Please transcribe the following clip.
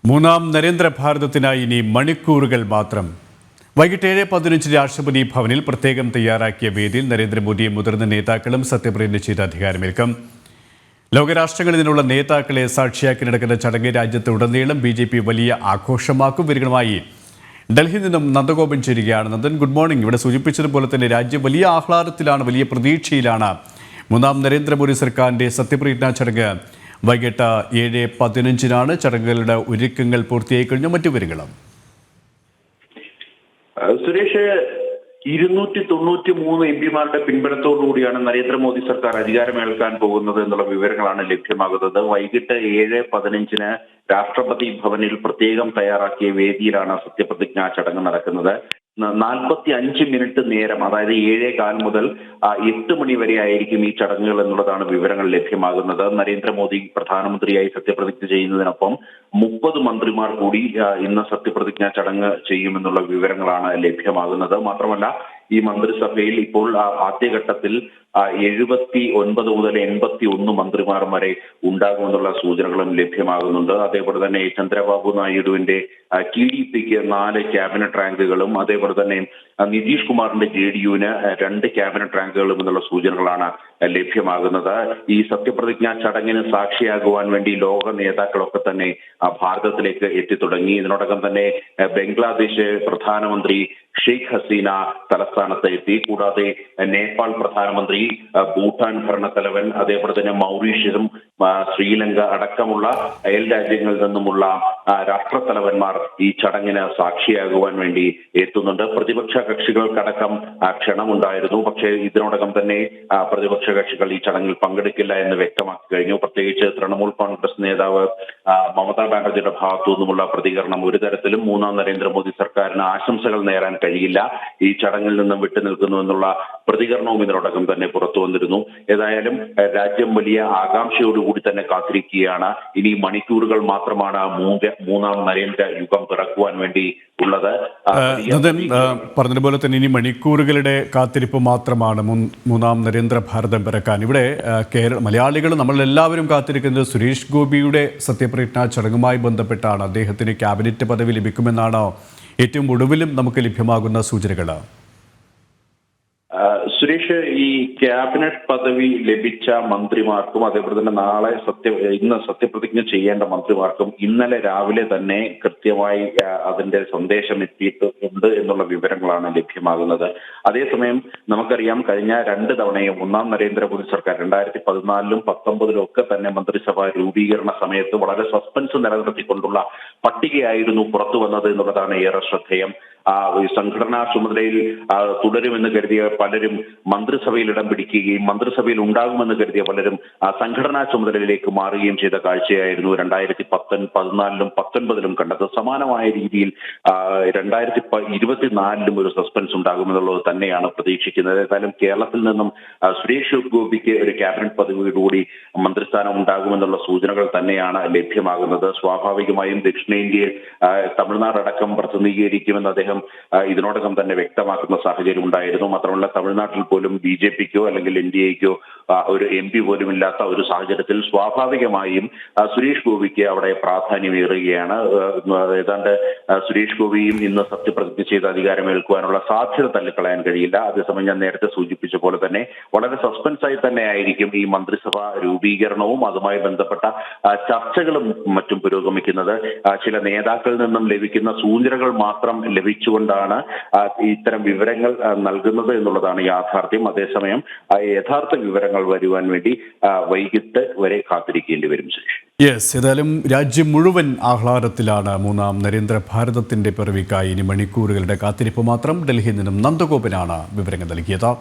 മൂന്നാം നരേന്ദ്ര ഭാരതത്തിനായി ഇനി മണിക്കൂറുകൾ മാത്രം. വൈകിട്ട് 7:15 രാഷ്ട്രപതി ഭവനിൽ പ്രത്യേകം തയ്യാറാക്കിയ വേദിയിൽ നരേന്ദ്രമോദിയും മുതിർന്ന നേതാക്കളും സത്യപ്രതിജ്ഞ ചെയ്ത് അധികാരമേൽക്കും. ലോകരാഷ്ട്രങ്ങളിൽ നിന്നുള്ള നേതാക്കളെ സാക്ഷിയാക്കി നടക്കുന്ന ചടങ്ങ് രാജ്യത്ത് ഉടനീളം BJP വലിയ ആഘോഷമാക്കും. വിവരങ്ങളുമായി ഡൽഹിയിൽ നിന്നും നന്ദഗോപൻ ചേരുകയാണ്. Nandan, good morning. ഇവിടെ സൂചിപ്പിച്ചതുപോലെ തന്നെ രാജ്യം വലിയ ആഹ്ലാദത്തിലാണ്, വലിയ പ്രതീക്ഷയിലാണ്. മൂന്നാം നരേന്ദ്രമോദി സർക്കാരിൻ്റെ സത്യപ്രതിജ്ഞാ ചടങ്ങ് വൈകിട്ട് 7:15 ചടങ്ങുകളുടെ ഒരുക്കങ്ങൾ പൂർത്തിയായി കഴിഞ്ഞു. മറ്റു വിവരങ്ങളും സുരേഷ്, 293 എംപിമാരുടെ പിൻബലത്തോടുകൂടിയാണ് നരേന്ദ്രമോദി സർക്കാർ അധികാരമേൽക്കാൻ പോകുന്നത് എന്നുള്ള വിവരങ്ങളാണ് ലഭ്യമാകുന്നത്. വൈകിട്ട് 7:15 രാഷ്ട്രപതി ഭവനിൽ പ്രത്യേകം തയ്യാറാക്കിയ വേദിയിലാണ് സത്യപ്രതിജ്ഞാ ചടങ്ങ് നടക്കുന്നത്. 45 മിനിറ്റ് നേരം, അതായത് 7:15 മുതൽ 8 മണി വരെ ആയിരിക്കും ഈ ചടങ്ങുകൾ എന്നുള്ളതാണ് വിവരങ്ങൾ ലഭ്യമാകുന്നത്. നരേന്ദ്രമോദി പ്രധാനമന്ത്രിയായി സത്യപ്രതിജ്ഞ ചെയ്യുന്നതിനൊപ്പം 30 മന്ത്രിമാർ കൂടി ഇന്ന് സത്യപ്രതിജ്ഞാ ചടങ്ങ് ചെയ്യുമെന്നുള്ള വിവരങ്ങളാണ് ലഭ്യമാകുന്നത്. മാത്രമല്ല, ഈ മന്ത്രിസഭയിൽ ഇപ്പോൾ ആദ്യഘട്ടത്തിൽ 79 മുതൽ 81 മന്ത്രിമാർ വരെ ഉണ്ടാകുമെന്നുള്ള സൂചനകളും ലഭ്യമാകുന്നുണ്ട്. അതേപോലെ തന്നെ ചന്ദ്രബാബു നായിഡുവിന്റെ TDPക്ക് 4 ക്യാബിനറ്റ് റാങ്കുകളും അതേപോലെ തന്നെ നിതീഷ് കുമാറിന്റെ JDUവിന് 2 ക്യാബിനറ്റ് റാങ്കുകളും എന്നുള്ള സൂചനകളാണ് ലഭ്യമാകുന്നത്. ഈ സത്യപ്രതിജ്ഞാ ചടങ്ങിന് സാക്ഷിയാകുവാൻ വേണ്ടി ലോക നേതാക്കളൊക്കെ തന്നെ ഭാരതത്തിലേക്ക് എത്തിത്തുടങ്ങി. ഇതിനോടകം തന്നെ ബംഗ്ലാദേശ് പ്രധാനമന്ത്രി ഷെയ്ഖ് ഹസീന തലസ്ഥാനത്ത് എത്തി. കൂടാതെ നേപ്പാൾ പ്രധാനമന്ത്രി, ഭൂട്ടാൻ ഭരണത്തലവൻ, അതേപോലെ തന്നെ മൗറീഷ്യസും ശ്രീലങ്ക അടക്കമുള്ള അയൽ രാജ്യങ്ങളിൽ നിന്നുമുള്ള രാഷ്ട്രത്തലവന്മാർ ഈ ചടങ്ങിന് സാക്ഷിയാകുവാൻ വേണ്ടി എത്തുന്നുണ്ട്. പ്രതിപക്ഷ കക്ഷികൾക്കടക്കം ക്ഷണമുണ്ടായിരുന്നു. പക്ഷേ ഇതിനോടകം തന്നെ പ്രതിപക്ഷ കക്ഷികൾ ഈ ചടങ്ങിൽ പങ്കെടുക്കില്ല എന്ന് വ്യക്തമാക്കി കഴിഞ്ഞു. പ്രത്യേകിച്ച് തൃണമൂൽ കോൺഗ്രസ് നേതാവ് മമതാ ബാനർജിയുടെ ഭാഗത്തു നിന്നുമുള്ള പ്രതികരണം ഒരു തരത്തിലും മൂന്നാം നരേന്ദ്രമോദി സർക്കാരിന് ആശംസകൾ നേരാൻ കഴിയില്ല, ഈ ചടങ്ങിൽ നിന്നും വിട്ടുനിൽക്കുന്നു എന്നുള്ള പ്രതികരണവും ഇതിനോടകം തന്നെ പുറത്തു വന്നിരുന്നു. ഏതായാലും രാജ്യം വലിയ ആകാംക്ഷയോടുകൂടി തന്നെ കാത്തിരിക്കുകയാണ്. ഇനി മണിക്കൂറുകൾ മാത്രമാണ് മൂന്നാം നരേന്ദ്ര യുഗം പിറക്കുവാൻ വേണ്ടി ഉള്ളത്. പറഞ്ഞതുപോലെ തന്നെ ഇനി മണിക്കൂറുകളുടെ കാത്തിരിപ്പ് മാത്രമാണ് മൂന്നാം നരേന്ദ്ര ഭാരതം പിറക്കാൻ. ഇവിടെ മലയാളികൾ നമ്മളെല്ലാവരും കാത്തിരിക്കുന്നത് സുരേഷ് ഗോപിയുടെ സത്യപ്രതിജ്ഞാ ചടങ്ങുമായി ബന്ധപ്പെട്ടാണ്. അദ്ദേഹത്തിന് ക്യാബിനറ്റ് പദവി ലഭിക്കുമെന്നാണ് ഏറ്റവും ഒടുവിലും നമുക്ക് ലഭ്യമാകുന്ന സൂചനകൾ. സുരേഷ്, ഈ ക്യാബിനറ്റ് പദവി ലഭിച്ച മന്ത്രിമാർക്കും അതേപോലെ തന്നെ ഇന്ന് സത്യപ്രതിജ്ഞ ചെയ്യേണ്ട മന്ത്രിമാർക്കും ഇന്നലെ രാവിലെ തന്നെ കൃത്യമായി അതിന്റെ സന്ദേശം എത്തിയിട്ടുണ്ട് എന്നുള്ള വിവരങ്ങളാണ് ലഭ്യമാകുന്നത്. അതേസമയം നമുക്കറിയാം, കഴിഞ്ഞ 2 തവണയും ഒന്നാം നരേന്ദ്രമോദി സർക്കാർ 2014-ലും 2019-ലും ഒക്കെ തന്നെ മന്ത്രിസഭ രൂപീകരണ സമയത്ത് വളരെ സസ്പെൻസ് നിലനിർത്തിക്കൊണ്ടുള്ള പട്ടികയായിരുന്നു പുറത്തു വന്നത് എന്നുള്ളതാണ് ഏറെ ശ്രദ്ധേയം. സംഘടനാ ചുമതലയിൽ തുടരുമെന്ന് കരുതിയ പലരും മന്ത്രിസഭയിൽ ഇടം പിടിക്കുകയും മന്ത്രിസഭയിൽ ഉണ്ടാകുമെന്ന് കരുതിയ പലരും സംഘടനാ ചുമതലയിലേക്ക് മാറുകയും ചെയ്ത കാഴ്ചയായിരുന്നു 2014-ലും 2019-ലും കണ്ടത്. സമാനമായ രീതിയിൽ 2024-ലും ഒരു സസ്പെൻസ് ഉണ്ടാകുമെന്നുള്ളത് തന്നെയാണ് പ്രതീക്ഷിക്കുന്നത്. ഏതായാലും കേരളത്തിൽ നിന്നും സുരേഷ് ഗോപിക്ക് ഒരു ക്യാബിനറ്റ് പദവിയോടുകൂടി മന്ത്രിസ്ഥാനം ഉണ്ടാകുമെന്നുള്ള സൂചനകൾ തന്നെയാണ് ലഭ്യമാകുന്നത്. സ്വാഭാവികമായും ദക്ഷിണേന്ത്യയിൽ തമിഴ്നാട് അടക്കം പ്രതിനിധീകരിക്കുമെന്ന് അദ്ദേഹം ഇതിനോടകം തന്നെ വ്യക്തമാക്കുന്ന സാഹചര്യം ഉണ്ടായിരുന്നു. മാത്രമല്ല, തമിഴ്നാട്ടിൽ പോലും BJPക്കോ അല്ലെങ്കിൽ NDAക്കോ ഒരു MP പോലും ഇല്ലാത്ത ഒരു സാഹചര്യത്തിൽ സ്വാഭാവികമായും സുരേഷ് ഗോപിക്ക് അവിടെ പ്രാധാന്യമേറുകയാണ്. ഏതാണ്ട് സുരേഷ് ഗോപിയും ഇന്ന് സത്യപ്രതിജ്ഞ ചെയ്ത് അധികാരമേൽക്കുവാനുള്ള സാധ്യത തള്ളിക്കളയാൻ കഴിയില്ല. അതേസമയം ഞാൻ നേരത്തെ സൂചിപ്പിച്ച പോലെ തന്നെ വളരെ സസ്പെൻസായി തന്നെ ആയിരിക്കും ഈ മന്ത്രിസഭ രൂപീകരണവും അതുമായി ബന്ധപ്പെട്ട ചർച്ചകളും മറ്റും പുരോഗമിക്കുന്നത്. ചില നേതാക്കളിൽ നിന്നും ലഭിക്കുന്ന സൂചനകൾ മാത്രം ലഭിച്ചുകൊണ്ടാണ് ഇത്തരം വിവരങ്ങൾ നൽകുന്നത് എന്നുള്ളതാണ് യാഥാർത്ഥ്യം. അതേസമയം യഥാർത്ഥ വിവരങ്ങൾ വരുവാൻ വേണ്ടി വൈകിട്ട് വരെ കാത്തിരിക്കേണ്ടി വരും. ഏതായാലും രാജ്യം മുഴുവൻ ആഹ്ലാദത്തിലാണ്. മൂന്നാം നരേന്ദ്ര ഭാരതത്തിന്റെ പിറവിക്കായി ഇനി മണിക്കൂറുകളുടെ കാത്തിരിപ്പ് മാത്രം. ഡൽഹിയിൽ നിന്നും നന്ദഗോപനാണ് വിവരങ്ങൾ നൽകിയത്.